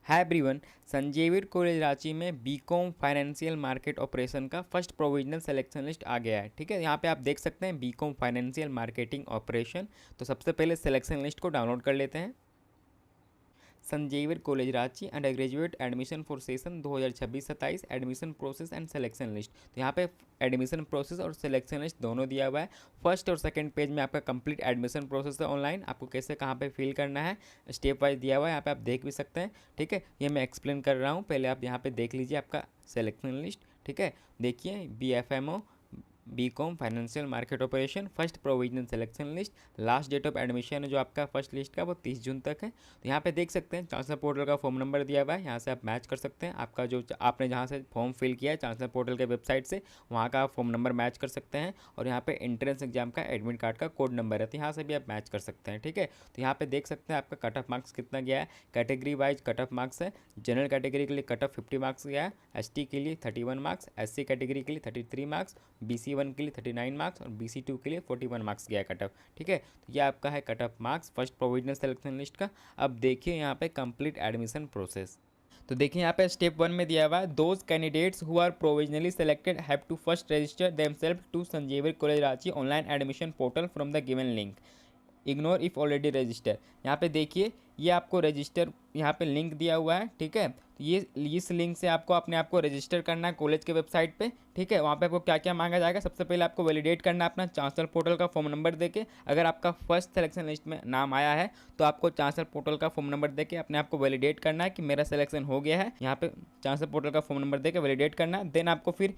हाय everyone. संजीविर college Ranchi में BCom financial market operation का फर्स्ट प्रोविजनल सिलेक्शन लिस्ट आ गया है। ठीक है, यहाँ पे आप देख सकते हैं बीकॉम फाइनेंशियल मार्केटिंग ऑपरेशन। तो सबसे पहले सिलेक्शन लिस्ट को डाउनलोड कर लेते हैं। संजीविर college Ranchi undergraduate admission for session 2026-27 admission process and selection list. तो यहाँ पे एडमिशन प्रोसेस और सिलेक्शन लिस्ट दोनों दिया हुआ है। फर्स्ट और सेकंड पेज में आपका कंप्लीट एडमिशन प्रोसेस है ऑनलाइन, आपको कैसे कहाँ पे फिल करना है स्टेप वाइज दिया हुआ है। यहाँ पे आप देख भी सकते हैं। ठीक है, ये मैं एक्सप्लेन कर रहा हूँ, पहले आप यहाँ पे देख लीजिए आपका सिलेक्शन लिस्ट। ठीक है, देखिए BFMO BCom financial market operation first provisional selection list. Last date of admission है जो आपका फर्स्ट लिस्ट का वो 30 जून तक है। तो यहाँ पे देख सकते हैं चांसलर पोर्टल का फॉर्म नंबर दिया हुआ है, यहाँ से आप मैच कर सकते हैं। आपका जो आपने जहाँ से फॉर्म फिल किया है चांसलर पोर्टल के वेबसाइट से, वहाँ का फॉर्म नंबर मैच कर सकते हैं। और यहाँ पे एंट्रेंस एग्जाम का एडमिट कार्ड का कोड नंबर है, तो यहाँ से भी आप मैच कर सकते हैं। ठीक है, तो यहाँ पे देख सकते हैं आपका कट ऑफ मार्क्स कितना गया है। Category wise cut off marks है। जनरल कैटेगरी के लिए कट ऑफ 50 मार्क्स गया है, ST के लिए 31 मार्क्स, SC कैटेगरी के लिए 33 मार्क्स, BC1 के लिए 39 मार्क्स और BC2 के लिए 41 मार्क्स गया कट ऑफ। ठीक है, तो ये आपका है cut off marks first provisional selection list का। अब देखिए यहाँ पे कंप्लीट एडमिशन प्रोसेस। तो देखिए यहाँ पे स्टेप 1 में दिया हुआ है, those candidates who are provisionally selected have to first register themselves to संजीविर college Ranchi online admission portal from the given link, ignore if already register. यहाँ पे देखिए ये आपको रजिस्टर यहाँ पे लिंक दिया हुआ है। ठीक है, तो ये इस लिंक से आपको अपने आप को रजिस्टर करना है कॉलेज के वेबसाइट पे। ठीक है, वहाँ पे आपको क्या क्या मांगा जाएगा, सबसे पहले आपको वैलिडेट करना है अपना चांसलर पोर्टल का फॉर्म नंबर देके। अगर आपका फर्स्ट सिलेक्शन लिस्ट में नाम आया है तो आपको चांसलर पोर्टल का फॉर्म नंबर देके अपने आप को वैलिडेट करना है कि मेरा सिलेक्शन हो गया है। यहाँ पे चांसलर पोर्टल का फॉर्म नंबर देके वैलिडेट करना है। देन आपको फिर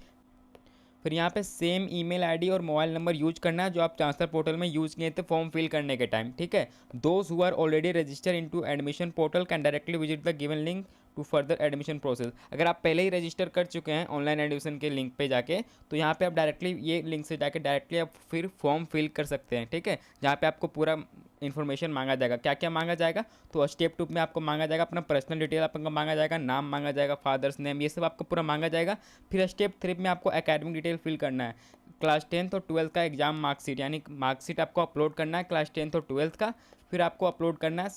यहाँ पे सेम ईमेल आईडी और मोबाइल नंबर यूज करना है जो आप ट्रांसफर पोर्टल में यूज किए थे फॉर्म फिल करने के टाइम। ठीक है, those who are already register into admission portal can directly visit the given link to further admission process. अगर आप पहले ही रजिस्टर कर चुके हैं ऑनलाइन एडमिशन के लिंक पे जाके, तो यहाँ पे आप डायरेक्टली ये लिंक से जाके डायरेक्टली आप फिर फॉर्म फिल कर सकते हैं। ठीक है, जहाँ पे आपको पूरा इन्फॉर्मेशन मांगा जाएगा। क्या क्या मांगा जाएगा, तो स्टेप 2 में आपको मांगा जाएगा अपना पर्सनल डिटेल आपका मांगा जाएगा, नाम मांगा जाएगा, फादर्स नेम, ये सब आपको पूरा मांगा जाएगा। फिर स्टेप 3 में आपको एकेडमिक डिटेल फिल करना है, क्लास 10th और 12th का एग्जाम मार्कशीट, यानी मार्कशीट आपको अपलोड करना है क्लास 10th और 12th का। फिर आपको अपलोड करना है,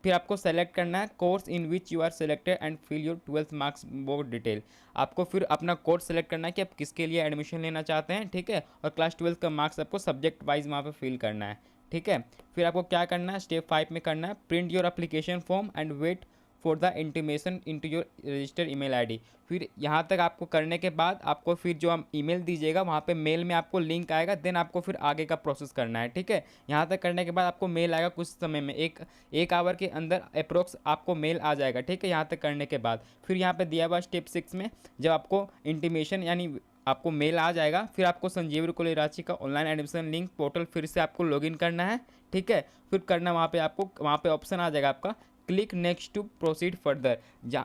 फिर आपको सेलेक्ट करना है course in which you are selected and fill your 12th marks board detail. आपको फिर अपना कोर्स सेलेक्ट करना है कि आप किसके लिए एडमिशन लेना चाहते हैं। ठीक है, और क्लास 12th का मार्क्स आपको सब्जेक्ट वाइज वहाँ पे फिल करना है। ठीक है, फिर आपको क्या करना है, स्टेप 5 में करना है print your application form and wait for the intimation into your register email ID. फिर यहाँ तक आपको करने के बाद आपको फिर जो हम ईमेल दीजिएगा वहाँ पे मेल में आपको लिंक आएगा, देन आपको फिर आगे का प्रोसेस करना है। ठीक है, यहाँ तक करने के बाद आपको मेल आएगा कुछ समय में, एक आवर के अंदर अप्रोक्स आपको मेल आ जाएगा। ठीक है, यहाँ तक करने के बाद फिर यहाँ पे दिया हुआ स्टेप 6 में जब आपको इंटीमेशन यानी आपको मेल आ जाएगा, फिर आपको संजीविर कॉलेज रांची का ऑनलाइन एडमिशन लिंक पोर्टल फिर से आपको लॉगिन करना है। ठीक है, फिर करना वहाँ पे आपको वहाँ पे ऑप्शन आ जाएगा आपका click next to proceed further.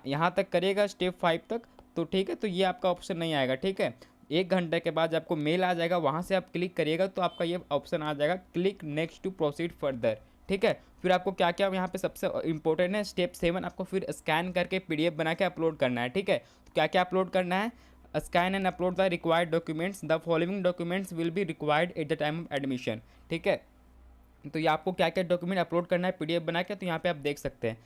यहाँ तक करिएगा स्टेप 5 तक, तो ठीक है, तो ये आपका ऑप्शन नहीं आएगा। ठीक है, 1 घंटे के बाद आपको मेल आ जाएगा, वहाँ से आप क्लिक करिएगा तो आपका ये ऑप्शन आ जाएगा click next to proceed further. ठीक है, फिर आपको क्या क्या यहाँ पे सबसे इंपॉर्टेंट है स्टेप 7, आपको फिर स्कैन करके PDF बना के अपलोड करना है। ठीक है, तो क्या क्या अपलोड करना है, scan and upload the required documents, the following documents will be required at the time of admission. ठीक है, तो ये आपको क्या क्या डॉक्यूमेंट अपलोड करना है PDF बना के, तो यहाँ पे आप देख सकते हैं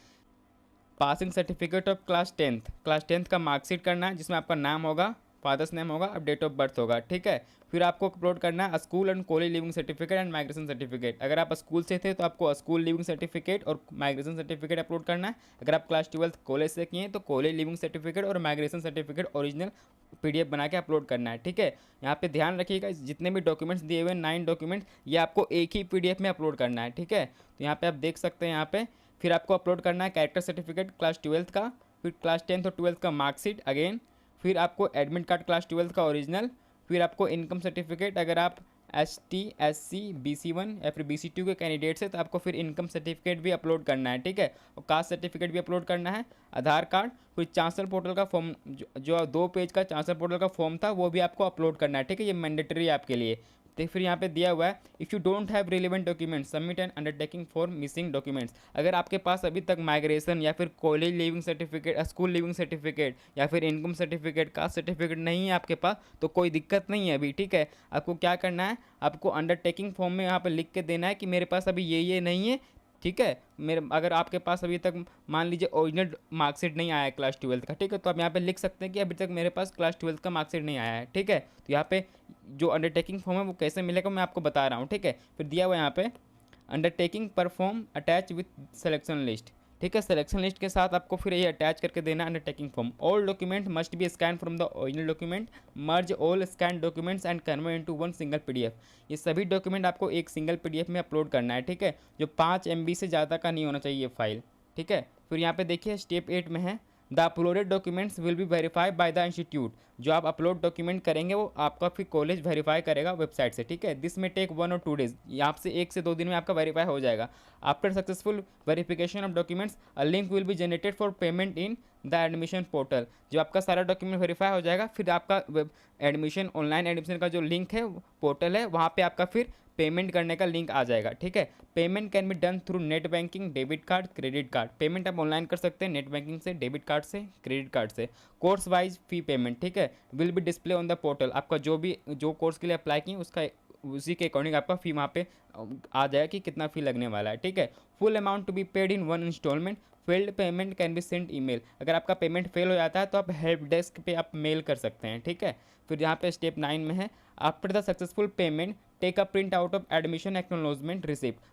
passing certificate of class tenth का मार्कशीट करना है जिसमें आपका नाम होगा, फादर्स नेम होगा और डेट ऑफ बर्थ होगा। ठीक है, फिर आपको अपलोड करना है school and college leaving certificate and migration certificate. अगर आप स्कूल से थे तो आपको स्कूल लिविंग सर्टिफिकेट और माइग्रेशन सर्टिफिकेट अपलोड करना है। अगर आप क्लास 12th कॉलेज से किए तो कॉलेज लिविंग सर्टिफिकेट और माइग्रेशन सर्टिफिकेट ओरिजिनल PDF बना के अपलोड करना है। ठीक है, यहाँ पे ध्यान रखिएगा जितने भी डॉक्यूमेंट्स दिए हुए 9 डॉक्यूमेंट्स ये आपको एक ही PDF में अपलोड करना है। ठीक है, तो यहाँ पे आप देख सकते हैं यहाँ पे फिर आपको अपलोड करना है कैरेक्टर सर्टिफिकेट क्लास 12th का, फिर क्लास 10th और 12th का मार्कशीट अगेन, फिर आपको एडमिट कार्ड क्लास 12th का ओरिजिनल, फिर आपको इनकम सर्टिफिकेट। अगर आप ST SC BC1 या फिर BC2 के कैंडिडेट्स है तो आपको फिर इनकम सर्टिफिकेट भी अपलोड करना है। ठीक है, और कास्ट सर्टिफिकेट भी अपलोड करना है, आधार कार्ड, फिर चांसलर पोर्टल का फॉर्म जो 2 पेज का चांसलर पोर्टल का फॉर्म था वो भी आपको अपलोड करना है। ठीक है, ये मैंडेटरी है आपके लिए। तो फिर यहाँ पे दिया हुआ है if you don't have relevant documents submit and undertaking for missing documents. अगर आपके पास अभी तक माइग्रेशन या फिर college leaving certificate, school leaving certificate या फिर इनकम सर्टिफिकेट, कास्ट सर्टिफिकेट नहीं है आपके पास तो कोई दिक्कत नहीं है अभी। ठीक है, आपको क्या करना है, आपको अंडरटेकिंग फॉर्म में यहाँ पे लिख के देना है कि मेरे पास अभी ये नहीं है, ठीक है। मेरे अगर आपके पास अभी तक मान लीजिए ओरिजिनल मार्कशीट नहीं आया है क्लास 12 का, ठीक है, तो आप यहाँ पे लिख सकते हैं कि अभी तक मेरे पास क्लास 12 का मार्कशीट नहीं आया है, ठीक है। तो यहाँ पे जो अंडरटेकिंग फॉर्म है वो कैसे मिलेगा मैं आपको बता रहा हूँ, ठीक है। फिर दिया हुआ यहाँ पे undertaking perform attach with selection list, ठीक है। सिलेक्शन लिस्ट के साथ आपको फिर ये अटैच करके देना undertaking form. All document must be scan from the original document, merge all scan documents and convert into one single PDF. ये सभी डॉक्यूमेंट आपको एक सिंगल पीडीएफ में अपलोड करना है, ठीक है, जो 5 MB से ज़्यादा का नहीं होना चाहिए फाइल, ठीक है। फिर यहाँ पे देखिए स्टेप 8 में है the uploaded documents will be verified by the institute. जो आप अपलोड डॉक्यूमेंट करेंगे वो आपका फिर कॉलेज वेरीफाई करेगा वेबसाइट से, ठीक है। दिस में टेक 1 और 2 डेज, यहाँ से 1 से 2 दिन में आपका वेरीफाई हो जाएगा। After successful verification of documents a link will be generated for payment in the admission portal. जो आपका सारा डॉक्यूमेंट वेरीफाई हो जाएगा फिर आपका एडमिशन ऑनलाइन एडमिशन का जो लिंक है पोर्टल है वहाँ पे आपका फिर पेमेंट करने का लिंक आ जाएगा, ठीक है। Payment can be done through net banking, debit card, credit card. Payment आप ऑनलाइन कर सकते हैं नेट बैंकिंग से, डेबिट कार्ड से, क्रेडिट कार्ड से। कोर्स वाइज फी पेमेंट, ठीक है, will be display on the portal. आपका जो कोर्स के लिए अप्लाई किए उसका उसी के अकॉर्डिंग आपका फ़ी वहाँ पे आ जाएगा कि कितना फ़ी लगने वाला है, ठीक है। Full amount to be paid in one instalment, failed payment can be send email. अगर आपका पेमेंट फेल हो जाता है तो आप हेल्प डेस्क पे आप मेल कर सकते हैं, ठीक है। फिर यहाँ पे स्टेप 9 में है after the successful payment take a print out of admission acknowledgement receipt.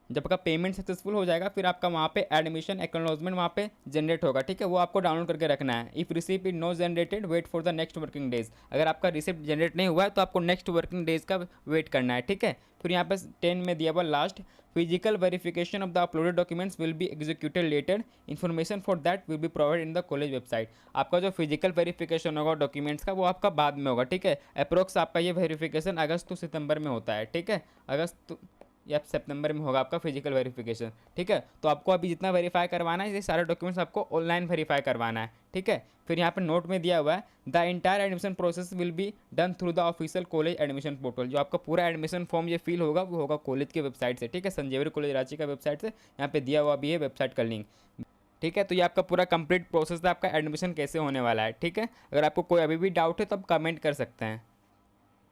जब आपका पेमेंट सक्सेसफुल हो जाएगा फिर आपका वहाँ पे एडमिशन एक्नॉलेजमेंट वहाँ पे जनरेट होगा, ठीक है, वो आपको डाउनलोड करके रखना है। If receipt is no generated wait for the next working days. अगर आपका रिसिप्ट जनरेट नहीं हुआ है तो आपको नेक्स्ट वर्किंग डेज का वेट करना है, ठीक है। फिर यहाँ पे 10 में दिया हुआ last physical verification of the uploaded documents will be executed later, information for that will be provide in the college website. आपका जो फिजिकल वेरिफिकेशन होगा डॉक्यूमेंट्स का वो आपका बाद में होगा, ठीक है। अप्रोक्स आपका ये वेरिफिकेशन अगस्त टू सितंबर में होता है, ठीक है, अगस्त या सितंबर में होगा आपका फिजिकल वेरिफिकेशन, ठीक है। तो आपको अभी जितना वेरीफाई करवाना है ये सारे डॉक्यूमेंट्स आपको ऑनलाइन वेरीफाई करवाना है, ठीक है। फिर यहाँ पर नोट में दिया हुआ है the entire admission process will be done through the official college admission portal. जो आपका पूरा एडमिशन फॉर्म ये फिल होगा वो होगा कॉलेज की वेबसाइट से, ठीक है, संजीवनी कॉलेज रांची का वेबसाइट से। यहाँ पे दिया हुआ भी है वेबसाइट का लिंक, ठीक है। तो ये आपका पूरा कंप्लीट प्रोसेस है आपका एडमिशन कैसे होने वाला है, ठीक है। अगर आपको कोई अभी भी डाउट है तो आप कमेंट कर सकते हैं।